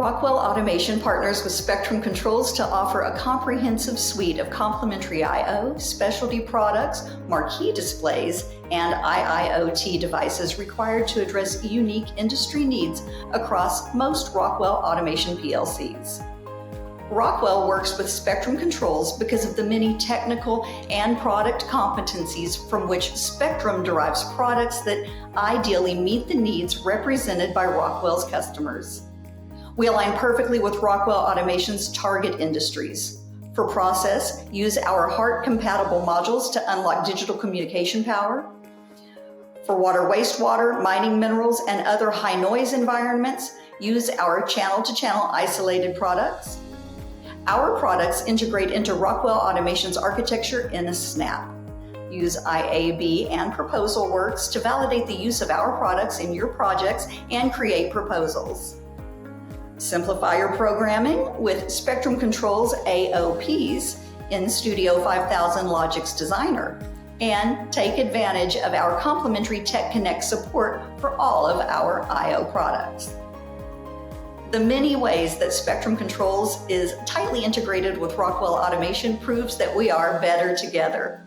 Rockwell Automation partners with Spectrum Controls to offer a comprehensive suite of complementary I/O, specialty products, marquee displays, and IIoT devices required to address unique industry needs across most Rockwell Automation PLCs. Rockwell works with Spectrum Controls because of the many technical and product competencies from which Spectrum derives products that ideally meet the needs represented by Rockwell's customers. We align perfectly with Rockwell Automation's target industries. For process, use our HART-compatible modules to unlock digital communication power. For water, wastewater, mining minerals, and other high-noise environments, use our channel-to-channel isolated products. Our products integrate into Rockwell Automation's architecture in a snap. Use IAB and Proposal Works to validate the use of our products in your projects and create proposals. Simplify your programming with Spectrum Controls AOPs in Studio 5000 Logix Designer, and take advantage of our complimentary TechConnect support for all of our I/O products. The many ways that Spectrum Controls is tightly integrated with Rockwell Automation proves that we are better together.